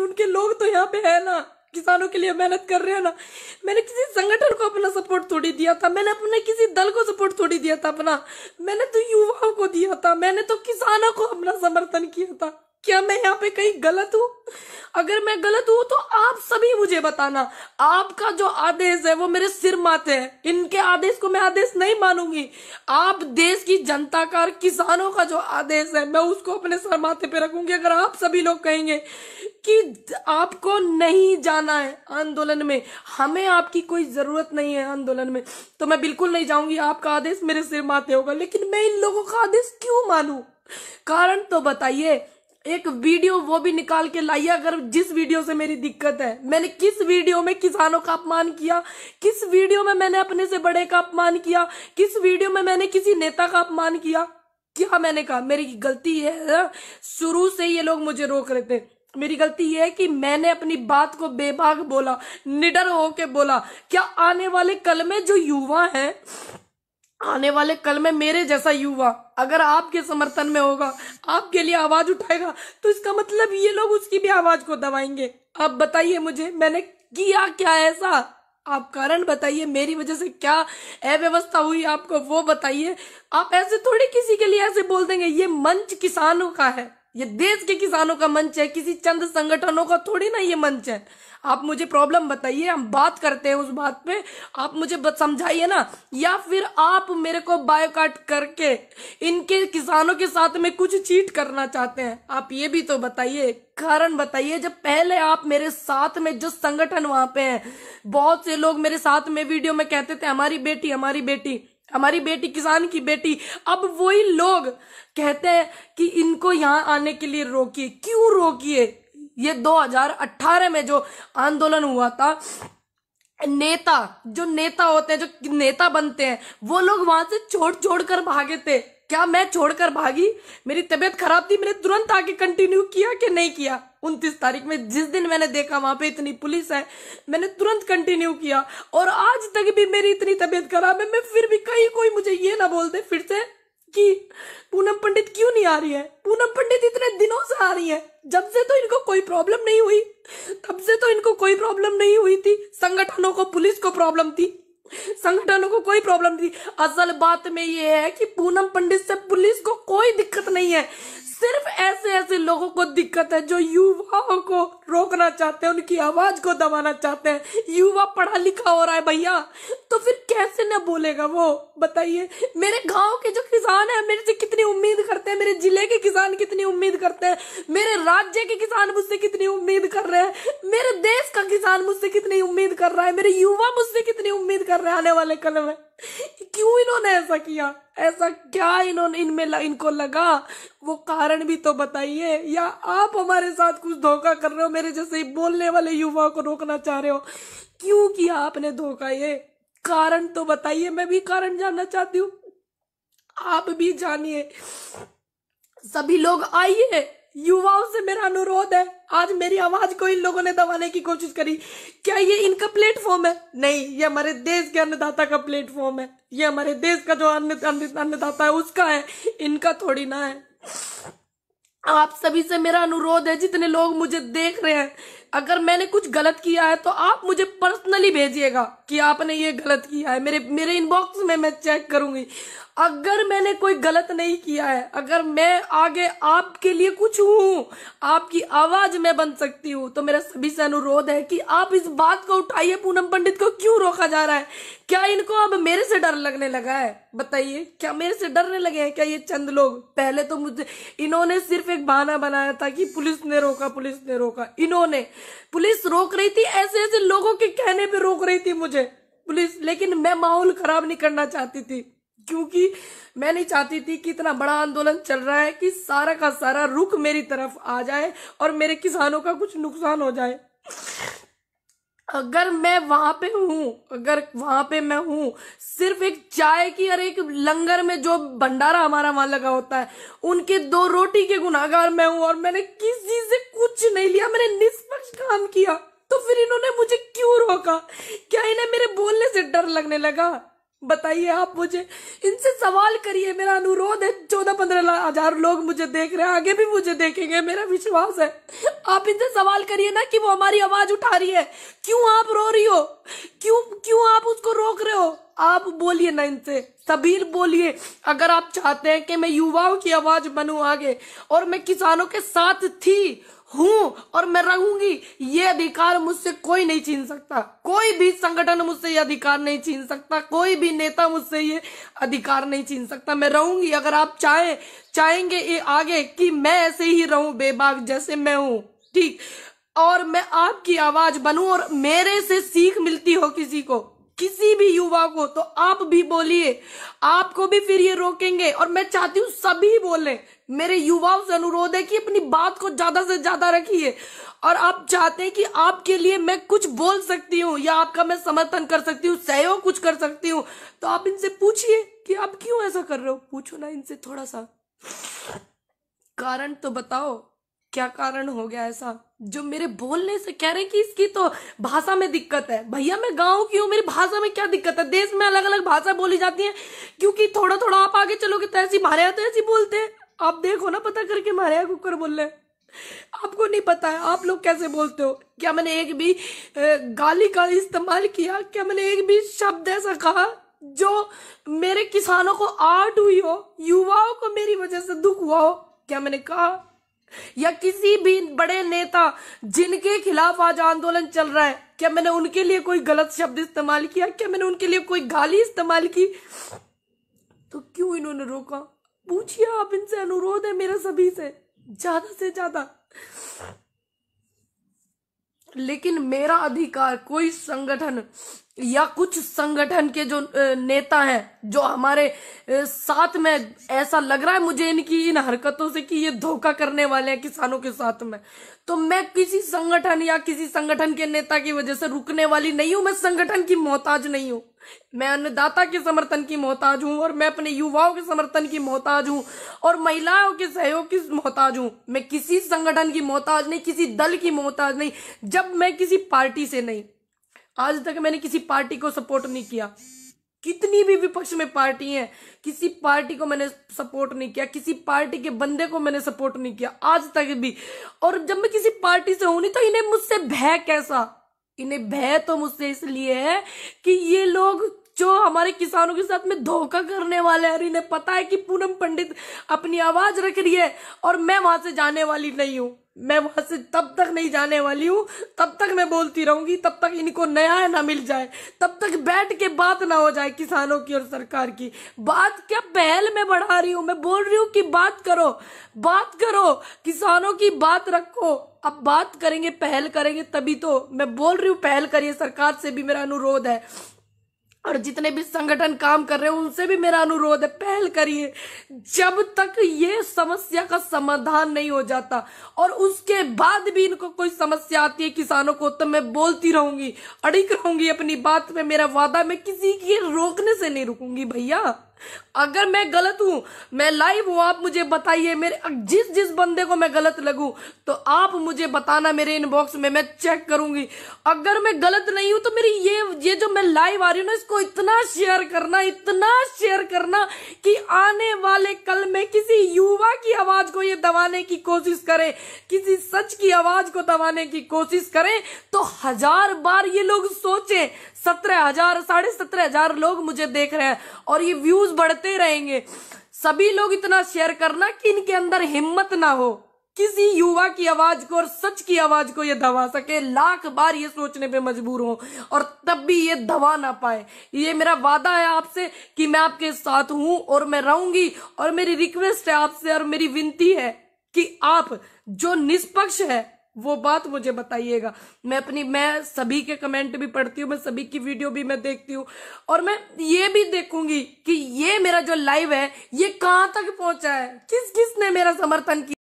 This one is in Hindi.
लेकिन उनके लोग तो यहाँ पे है ना, किसानों के लिए मेहनत कर रहे हैं ना। मैंने किसी संगठन को अपना सपोर्ट थोड़ी दिया था, मैंने अपने किसी दल को सपोर्ट थोड़ी दिया था अपना, मैंने तो युवाओं को दिया था, मैंने तो किसानों को अपना समर्थन किया था। क्या मैं यहाँ पे कहीं गलत हूँ? अगर मैं गलत हूँ तो आप सभी मुझे बताना। आपका जो आदेश है वो मेरे सिर माथे है, इनके आदेश को मैं आदेश नहीं मानूंगी। आप देश की जनता का और किसानों का जो आदेश है मैं उसको अपने सर माथे पे रखूंगी। अगर आप सभी लोग कहेंगे कि आपको नहीं जाना है आंदोलन में, हमें आपकी कोई जरूरत नहीं है आंदोलन में, तो मैं बिल्कुल नहीं जाऊंगी। आपका आदेश मेरे सिर माथे होगा, लेकिन मैं इन लोगों का आदेश क्यों मानूं? कारण तो बताइए। एक वीडियो वो भी निकाल के लाइए, अगर जिस वीडियो से मेरी दिक्कत है। मैंने किस वीडियो में किसानों का अपमान किया? किस वीडियो में मैंने अपने से बड़े का अपमान किया? किस वीडियो में मैंने किसी नेता का अपमान किया? क्या मैंने कहा? मेरी गलती है, शुरू से ये लोग मुझे रोक रहे थे। मेरी गलती ये है कि मैंने अपनी बात को बेबाक बोला, निडर होके बोला। क्या आने वाले कल में जो युवा है, आने वाले कल में मेरे जैसा युवा अगर आपके समर्थन में होगा, आपके लिए आवाज उठाएगा, तो इसका मतलब ये लोग उसकी भी आवाज को दबाएंगे। आप बताइए मुझे, मैंने किया क्या ऐसा? आप कारण बताइए, मेरी वजह से क्या अव्यवस्था हुई आपको वो बताइए। आप ऐसे थोड़ी किसी के लिए ऐसे बोल देंगे। ये मंच किसानों का है, ये देश के किसानों का मंच है, किसी चंद संगठनों का थोड़ी ना ये मंच है। आप मुझे प्रॉब्लम बताइए, हम बात करते हैं उस बात पे, आप मुझे समझाइए ना। या फिर आप मेरे को बायोकाट करके इनके किसानों के साथ में कुछ चीट करना चाहते हैं? आप ये भी तो बताइए, कारण बताइए। जब पहले आप मेरे साथ में जो संगठन वहां पे हैं, बहुत से लोग मेरे साथ में वीडियो में कहते थे हमारी बेटी, हमारी बेटी, हमारी बेटी, किसान की बेटी। अब वही लोग कहते हैं कि इनको यहाँ आने के लिए रोकिए। क्यों रोकिए? ये 2018 में जो आंदोलन हुआ था, नेता, जो नेता होते हैं, जो नेता बनते हैं, वो लोग वहां से छोड़ कर भागे थे। क्या मैं छोड़कर भागी? मेरी तबीयत खराब थी, मैंने तुरंत आके कंटिन्यू किया कि नहीं किया? 29 तारीख में जिस दिन मैंने देखा वहां पे इतनी पुलिस है, मैंने तुरंत कंटिन्यू किया। और आज तक भी मेरी इतनी तबीयत खराब है, मैं फिर भी कहीं कोई मुझे ये ना बोल दे फिर से कि पूनम पंडित क्यों नहीं आ रही है। पूनम पंडित इतने दिनों से आ रही है, जब से तो इनको कोई प्रॉब्लम नहीं हुई, तब से तो इनको कोई प्रॉब्लम नहीं हुई थी। संगठनों को, पुलिस को प्रॉब्लम थी, संगठनों को कोई प्रॉब्लम थी। असल बात में ये है कि पूनम पंडित से पुलिस को कोई दिक्कत नहीं है, सिर्फ ऐसे ऐसे लोगों को दिक्कत है जो युवाओं को रोकना चाहते हैं, उनकी आवाज को दबाना चाहते हैं। युवा पढ़ा लिखा हो रहा है भैया, तो फिर कैसे न बोलेगा वो? बताइए। मेरे गांव के जो किसान है मेरे से कितनी उम्मीद करते हैं, मेरे जिले के किसान कितनी उम्मीद करते हैं, मेरे राज्य के किसान मुझसे कितनी उम्मीद कर रहे हैं, मेरे देश का किसान मुझसे कितनी उम्मीद कर रहा है, मेरे युवा मुझसे कितनी उम्मीद कर रहे हैं आने वाले कल में। क्यों इन्होंने ऐसा किया? ऐसा क्या इन्होंने इनको लगा? वो कारण भी तो बताइए। या आप हमारे साथ कुछ धोखा कर रहे हो, मेरे जैसे ही बोलने वाले युवाओं को रोकना चाह रहे हो? क्यों किया आपने धोखा? ये कारण तो बताइए, मैं भी कारण जानना चाहती हूँ, आप भी जानिए। सभी लोग आइए, युवाओं से मेरा अनुरोध है। आज मेरी आवाज को इन लोगों ने दबाने की कोशिश करी। क्या ये इनका प्लेटफॉर्म है? नहीं, ये हमारे देश के अन्नदाता का प्लेटफॉर्म है, ये हमारे देश का जो अन्नदाता है उसका है, इनका थोड़ी ना है। आप सभी से मेरा अनुरोध है, जितने लोग मुझे देख रहे हैं, अगर मैंने कुछ गलत किया है तो आप मुझे पर्सनली भेजिएगा कि आपने ये गलत किया है। मेरे इनबॉक्स में मैं चेक करूंगी। अगर मैंने कोई गलत नहीं किया है, अगर मैं आगे आपके लिए कुछ हूं, आपकी आवाज में बन सकती हूं, तो मेरा सभी से अनुरोध है कि आप इस बात को उठाइए। पूनम पंडित को क्यों रोका जा रहा है? क्या इनको अब मेरे से डर लगने लगा है? बताइए, क्या मेरे से डरने लगे हैं क्या ये चंद लोग? पहले तो मुझे इन्होंने सिर्फ एक बहाना बनाया था कि पुलिस ने रोका, पुलिस ने रोका। इन्होंने, पुलिस रोक रही थी, ऐसे ऐसे लोगों के कहने पे रोक रही थी मुझे पुलिस, लेकिन मैं माहौल खराब नहीं करना चाहती थी, क्योंकि मैं नहीं चाहती थी कि इतना बड़ा आंदोलन चल रहा है कि सारा का सारा रुख मेरी तरफ आ जाए और मेरे किसानों का कुछ नुकसान हो जाए। अगर मैं वहां पे हूं, अगर वहां पे मैं हूं, सिर्फ एक चाय की और एक लंगर में जो भंडारा हमारा वहां लगा होता है, उनके 2 रोटी के गुनाहगार मैं हूं, और मैंने किसी से कुछ नहीं लिया, मैंने निष्पक्ष काम किया, तो फिर इन्होंने मुझे क्यों रोका? क्या इन्हें मेरे बोलने से डर लगने लगा? बताइए आप मुझे, इनसे सवाल करिए, मेरा अनुरोध है। 14-15 हजार लोग मुझे देख रहे हैं, आगे भी मुझे देखेंगे, मेरा विश्वास है। आप इनसे सवाल करिए ना कि वो हमारी आवाज उठा रही है, क्यों आप रो रही हो, क्यों क्यों आप उसको रोक रहे हो। आप बोलिए ना इनसे, सबीर बोलिए, अगर आप चाहते हैं कि मैं युवाओं की आवाज बनूं आगे, और मैं किसानों के साथ थी, हूं और मैं रहूंगी, ये अधिकार मुझसे कोई नहीं छीन सकता। कोई भी संगठन मुझसे ये अधिकार नहीं छीन सकता, कोई भी नेता मुझसे ये अधिकार नहीं छीन सकता। मैं रहूंगी। अगर आप चाहेंगे ये आगे कि मैं ऐसे ही रहूं बेबाक जैसे मैं हूं, ठीक, और मैं आपकी आवाज बनूं और मेरे से सीख मिलती हो किसी को, किसी भी युवा को, तो आप भी बोलिए, आपको भी फिर ये रोकेंगे। और मैं चाहती हूं सभी बोले। मेरे युवाओं से अनुरोध है कि अपनी बात को ज्यादा से ज्यादा रखिए। और आप चाहते हैं कि आपके लिए मैं कुछ बोल सकती हूँ या आपका मैं समर्थन कर सकती हूँ, सहयोग कुछ कर सकती हूँ, तो आप इनसे पूछिए कि आप क्यों ऐसा कर रहे हो। पूछो ना इनसे, थोड़ा सा कारण तो बताओ, क्या कारण हो गया ऐसा जो मेरे बोलने से कह रहे हैं कि इसकी तो भाषा में दिक्कत है। भैया मैं गांव की हूँ, मेरी भाषा में क्या दिक्कत है। देश में अलग अलग भाषा बोली जाती है, क्योंकि थोड़ा थोड़ा आप आगे चलोगे तो ऐसी, हमारे यहाँ तो ऐसी बोलते हैं। आप देखो ना, पता करके, हमारे यहाँ कुकर बोल रहे हैं। आपको नहीं पता है आप लोग कैसे बोलते हो। क्या मैंने एक भी गाली का इस्तेमाल किया? क्या मैंने एक भी शब्द ऐसा कहा जो मेरे किसानों को आहट हुई हो, युवाओं को मेरी वजह से दुख हुआ हो? क्या मैंने कहा? या किसी भी बड़े नेता जिनके खिलाफ आज आंदोलन चल रहा है, क्या मैंने उनके लिए कोई गलत शब्द इस्तेमाल किया? क्या मैंने उनके लिए कोई गाली इस्तेमाल की? तो क्यों इन्होंने रोका? पूछिए आप इनसे, अनुरोध है मेरा सभी से ज्यादा। लेकिन मेरा अधिकार कोई संगठन या कुछ संगठन के जो नेता हैं, जो हमारे साथ में, ऐसा लग रहा है मुझे इनकी इन हरकतों से कि ये धोखा करने वाले हैं किसानों के साथ में, तो मैं किसी संगठन या किसी संगठन के नेता की वजह से रुकने वाली नहीं हूं। मैं संगठन की मोहताज नहीं हूं, मैं अन्नदाता के समर्थन की मोहताज हूं, और मैं अपने युवाओं के समर्थन की मोहताज हूं, और महिलाओं के सहयोग की मोहताज हूं। मैं किसी संगठन की मोहताज नहीं, किसी दल की मोहताज नहीं। जब मैं किसी पार्टी से नहीं, आज तक मैंने किसी पार्टी को सपोर्ट नहीं किया। कितनी भी विपक्ष में पार्टी है, किसी पार्टी को मैंने सपोर्ट नहीं किया, किसी पार्टी के बंदे को मैंने सपोर्ट नहीं किया आज तक भी। और जब मैं किसी पार्टी से हूं नहीं, तो इन्हें मुझसे भय कैसा? इन्हें भय तो मुझसे इसलिए है कि ये लोग जो हमारे किसानों के साथ में धोखा करने वाले हैं, इन्हें पता है कि पूनम पंडित अपनी आवाज रख रही है और मैं वहां से जाने वाली नहीं हूं। मैं वहां से तब तक नहीं जाने वाली हूं, तब तक मैं बोलती रहूंगी, तब तक इनको न्याय ना मिल जाए, तब तक बैठ के बात ना हो जाए किसानों की और सरकार की। बात क्या पहल में बढ़ा रही हूं, मैं बोल रही हूं कि बात करो, बात करो, किसानों की बात रखो। अब बात करेंगे, पहल करेंगे, तभी तो मैं बोल रही हूं पहल करिए। सरकार से भी मेरा अनुरोध है, और जितने भी संगठन काम कर रहे हैं उनसे भी मेरा अनुरोध है, पहल करिए। जब तक ये समस्या का समाधान नहीं हो जाता और उसके बाद भी इनको कोई समस्या आती है किसानों को, तो मैं बोलती रहूंगी, अड़िग रहूंगी अपनी बात में। मेरा वादा, मैं किसी के रोकने से नहीं रुकूंगी भैया। अगर मैं गलत हूं, मैं लाइव हूं, आप मुझे बताइए। मेरे जिस बंदे को मैं गलत लगूं तो आप मुझे बताना मेरे इनबॉक्स में, मैं चेक करूंगी। अगर मैं गलत नहीं हूं तो मेरी ये जो मैं लाइव आ रही हूं ना, इसको इतना शेयर करना, इतना शेयर करना कि आने वाले कल में किसी युवा की आवाज को ये दबाने की कोशिश करे, किसी सच की आवाज को दबाने की कोशिश करें, तो 1000 बार ये लोग सोचें। 17,000 17,500 लोग मुझे देख रहे हैं और ये व्यूज बढ़ते रहेंगे। सभी लोग इतना शेयर करना कि इनके अंदर हिम्मत ना हो किसी युवा की आवाज को और सच की आवाज को ये दबा सके। लाख बार ये सोचने पे मजबूर हो और तब भी ये दबा ना पाए। ये मेरा वादा है आपसे कि मैं आपके साथ हूं और मैं रहूंगी। और मेरी रिक्वेस्ट है आपसे और मेरी विनती है कि आप जो निष्पक्ष है वो बात मुझे बताइएगा। मैं सभी के कमेंट भी पढ़ती हूँ, मैं सभी की वीडियो भी मैं देखती हूँ, और मैं ये भी देखूंगी कि ये मेरा जो लाइव है ये कहां तक पहुंचा है, किस किस ने मेरा समर्थन किया।